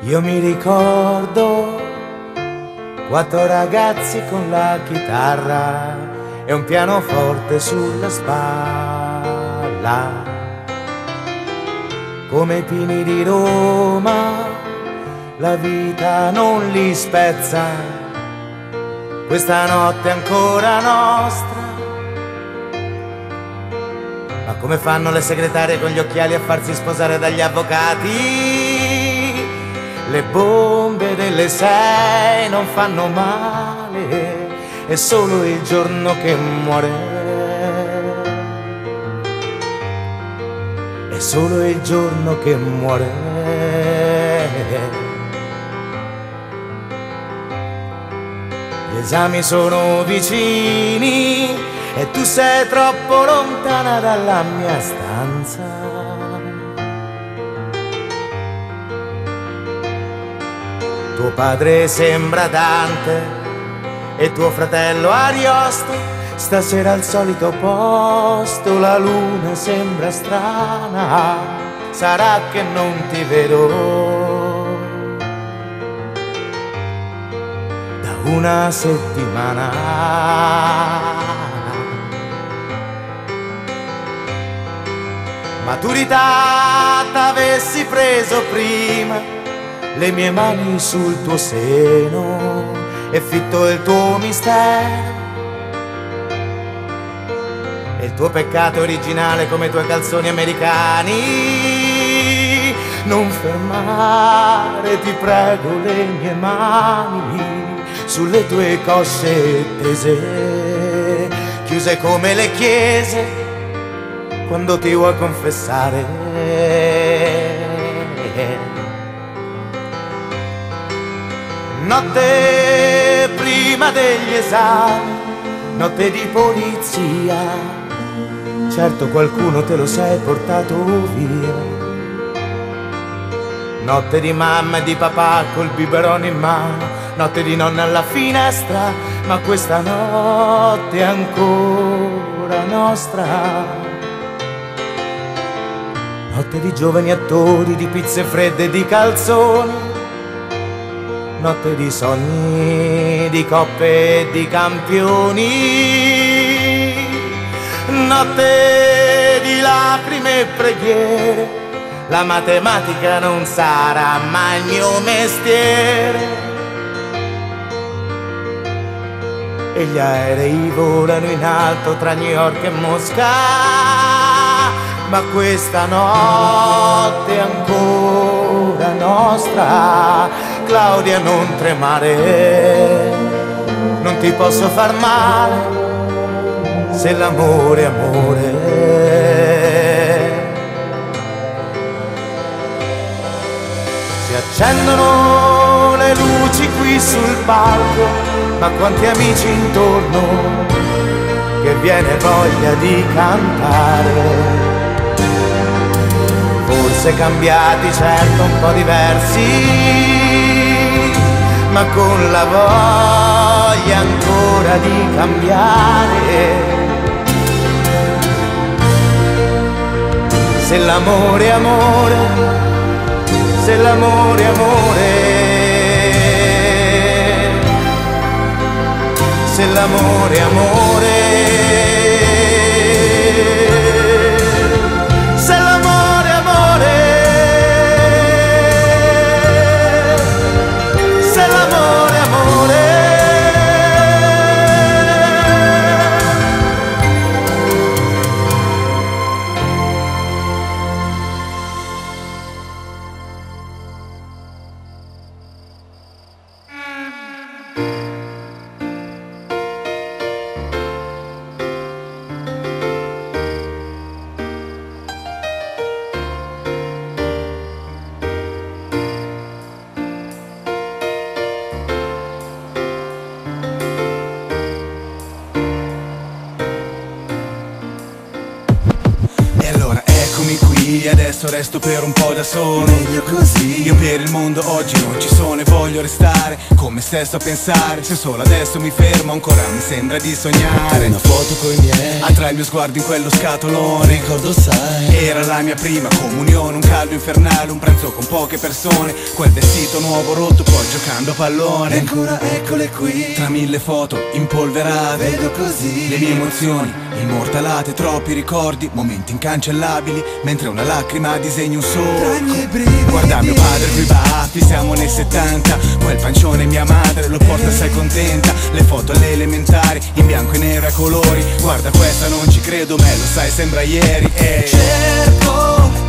Io mi ricordo 4 ragazzi con la chitarra e un pianoforte sulla spalla. Come i pini di Roma, la vita non li spezza, questa notte è ancora nostra. Ma come fanno le segretarie con gli occhiali a farsi sposare dagli avvocati? Le bombe delle 6 non fanno male, è solo il giorno che muore. È solo il giorno che muore. Gli esami sono vicini e tu sei troppo lontana dalla mia stanza. Tuo padre sembra Dante e tuo fratello Ariosto. Stasera al solito posto, la luna sembra strana, sarà che non ti vedo da una settimana. Maturità t'avessi preso prima, le mie mani sul tuo seno e fitto il tuo mistero e il tuo peccato originale come i tuoi calzoni americani. Non fermare, ti prego, le mie mani sulle tue cosce tese, chiuse come le chiese quando ti vuoi confessare. Notte prima degli esami, notte di polizia, certo qualcuno te lo sei portato via. Notte di mamma e di papà col biberone in mano, notte di nonna alla finestra, ma questa notte è ancora nostra. Notte di giovani attori, di pizze fredde e di calzoni, notte di sogni, di coppe e di campioni, notte di lacrime e preghiere. La matematica non sarà mai il mio mestiere e gli aerei volano in alto tra New York e Mosca, ma questa notte è ancora nostra. Claudia, non tremare, non ti posso far male se l'amore è amore. Si accendono le luci qui sul palco, ma quanti amici intorno che viene voglia di cantare. Forse cambiati, certo un po' diversi, ma con la voglia ancora di cambiare. Se l'amore è amore, se l'amore è amore, se l'amore è amore. adesso resto per un po' da solo. Meglio così. Io per il mondo oggi non ci sono e voglio restare con me stesso a pensare. Se solo adesso mi fermo ancora mi sembra di sognare. Una foto coi miei, attrae il mio sguardo in quello scatolone. ricordo sai, era la mia prima comunione, un caldo infernale, un pranzo con poche persone. Quel vestito nuovo rotto poi giocando a pallone. e ancora eccole qui, Tra mille foto impolverate, vedo così le mie emozioni immortalate, troppi ricordi, momenti incancellabili, mentre una lacrima disegna un tra i solco. miei brividi. Guarda mio padre coi baffi, siamo nei 70, quel pancione mia madre lo porta assai contenta. Le foto alle elementari, in bianco e nero a colori. Guarda questa non ci credo, me lo sai sembra ieri. Cerco